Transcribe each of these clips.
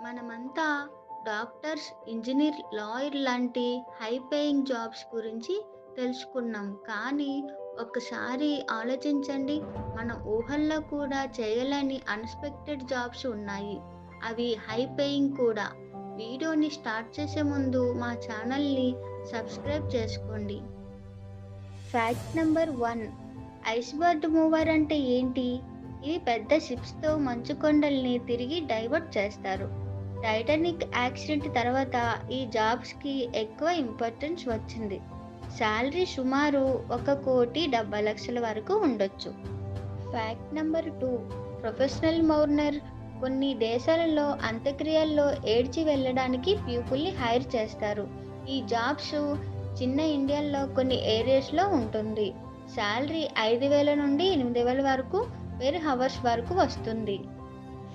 మనమంతా doctors, engineer, lawyer లాంటి high paying jobs గురించి తెలుసుకున్నాం. కానీ ఒక్కసారి ఆలోచించండి. మన ఊహల్లో కూడా చేయలేని అన్‌ఎక్స్‌పెక్టెడ్ జాబ్స్ ఉన్నాయి. అవి హై పేయింగ్ కూడా. వీడియోని స్టార్ట్ చేసే ముందు మా ఛానల్‌ని సబ్స్క్రైబ్ చేసుకోండి. Fact number 1. ఐస్‌బర్గ్ మూవర్ అంటే ఏంటి? ఇవి పెద్ద షిప్స్‌తో మంచు కొండల్ని తిరిగి డైవర్ట్ చేస్తారు. టైటానిక్ యాక్సిడెంట్ తర్వాత ఈ జాబ్స్‌కి ఎక్కువ ఇంపార్టెన్స్ వచ్చింది. సాలరీ సుమారు 1,70,00,000 వరకు ఉండొచ్చు. Fact number 2. ప్రొఫెషనల్ మౌర్నర్. కొన్ని దేశాలలో అంత్యక్రియల్లో ఏడ్చి వెళ్ళడానికి పీపుల్‌ని హైర్ చేస్తారు. ఈ జాబ్స్ చిన్న ఇండియాలో కొన్ని ఏరియాస్‌లో ఉంటుంది. సాలరీ 5,000 నుండి 8,000 వరకు పెర్ అవర్స్ వరకు వస్తుంది.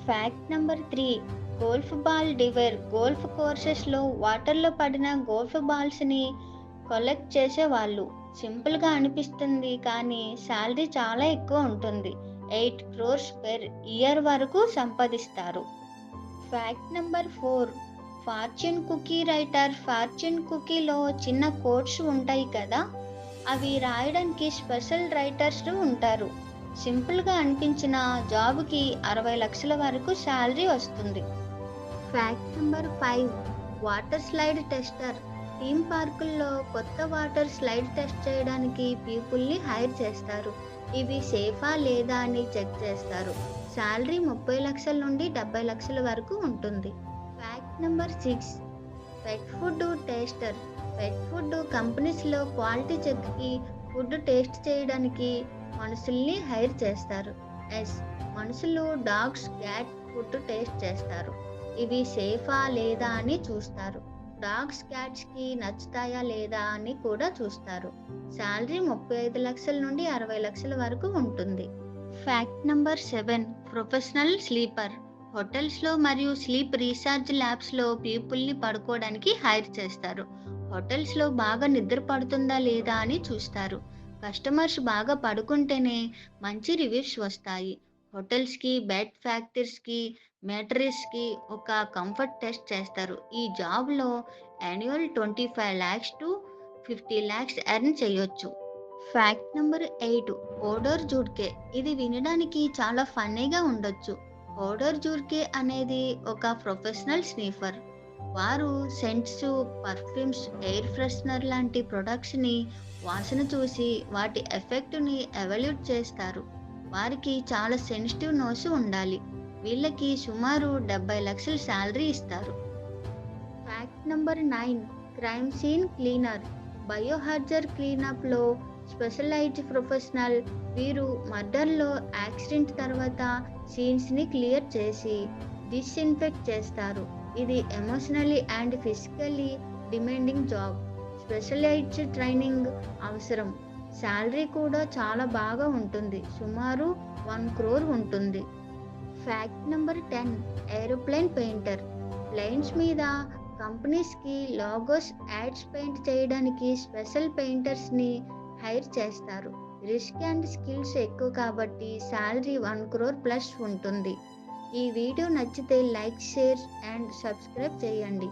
Fact number 3. Golf ball diver. Golf కోర్సెస్‌లో వాటర్‌లో పడిన గోల్ఫ్ బాల్స్‌ని కలెక్ట్ చేసేవాళ్ళు. సింపుల్‌గా అనిపిస్తుంది కానీ సాలరీ చాలా ఎక్కువ ఉంటుంది. 8 crores పెర్ ఇయర్ వరకు సంపాదిస్తారు. Fact number 4. Fortune cookie writer. Fortune కుకీలో చిన్న కోట్స్ ఉంటాయి కదా, అవి రాయడానికి స్పెషల్ రైటర్స్ ఉంటారు. సింపుల్‌గా అనిపించిన జాబ్‌కి 60 లక్షల వరకు సాలరీ వస్తుంది. Fact number 5. Water slide tester. Theme పార్కుల్లో కొత్త వాటర్ స్లైడ్ టెస్ట్ చేయడానికి పీపుల్‌ని హైర్ చేస్తారు. ఇవి సేఫా లేదా అని చెక్ చేస్తారు. సాలరీ 30 లక్షల నుండి 70 లక్షల వరకు ఉంటుంది. Fact number 6. పెట్ ఫుడ్ టేస్టర్. పెట్ ఫుడ్ కంపెనీస్‌లో క్వాలిటీ చెక్‌కి ఫుడ్ టేస్ట్ చేయడానికి మనుషుల్ని హైర్ చేస్తారు. మనుషులు డాగ్స్, క్యాట్ ఫుడ్ టేస్ట్ చేస్తారు. ఇవి సేఫా లేదా అని చూస్తారు. డాగ్స్, క్యాట్స్‌కి నచ్చుతాయా లేదా అని కూడా చూస్తారు. సాలరీ 35 లక్షల నుండి 60 లక్షల వరకు ఉంటుంది. Fact number 7. Professional sleeper. హోటల్స్‌లో మరియు స్లీప్ రీసెర్చ్ ల్యాబ్స్‌లో పీపుల్‌ని పడుకోవడానికి హైర్ చేస్తారు. హోటల్స్‌లో బాగా నిద్ర పడుతుందా లేదా అని చూస్తారు. కస్టమర్స్ బాగా పడుకుంటేనే మంచి రివ్యూస్ వస్తాయి. హోటల్స్‌కి, బెడ్ ఫ్యాక్టరీస్‌కి, మ్యాట్రెస్‌కి ఒక కంఫర్ట్ టెస్ట్ చేస్తారు. ఈ జాబ్‌లో annual 25 lakhs to 50 lakhs earn చేయొచ్చు. Fact number 8. Odour judge. ఇది వినడానికి చాలా ఫన్నీగా ఉండొచ్చు. ఓడోర్ జూడ్కే అనేది ఒక ప్రొఫెషనల్ స్నీఫర్. వారు సెంట్స్, పర్ఫ్యూమ్స్, ఎయిర్ ఫ్రెషనర్ లాంటి ప్రొడక్ట్స్‌ని వాసన చూసి వాటి ఎఫెక్ట్‌ని ఎవాల్యుయేట్ చేస్తారు. వారికి చాలా సెన్సిటివ్ నోస్ ఉండాలి. వీళ్ళకి సుమారు 70 లక్షల సాలరీ ఇస్తారు. Fact number 9. Crime scene cleaner. Biohazard క్లీనప్‌లో స్పెషలైజ్డ్ ప్రొఫెషనల్. వీరు మర్డర్‌లో యాక్సిడెంట్ తర్వాత సీన్స్‌ని క్లియర్ చేసి డిస్ఇన్ఫెక్ట్ చేస్తారు. ఇది emotionally and physically demanding job. Specialised training అవసరం. సాలరీ కూడా చాలా బాగా ఉంటుంది. సుమారు 1 crore ఉంటుంది. Fact number 10. Aeroplane painter. Planes మీద కంపెనీస్‌కి లోగోస్, యాడ్స్ పెయింట్ చేయడానికి స్పెషల్ పెయింటర్స్‌ని హైర్ చేస్తారు. రిస్క్ అండ్ స్కిల్స్ ఎక్కువ కాబట్టి సాలరీ 1 crore ప్లస్ ఉంటుంది. ఈ వీడియో నచ్చితే లైక్, షేర్ అండ్ సబ్స్క్రైబ్ చేయండి.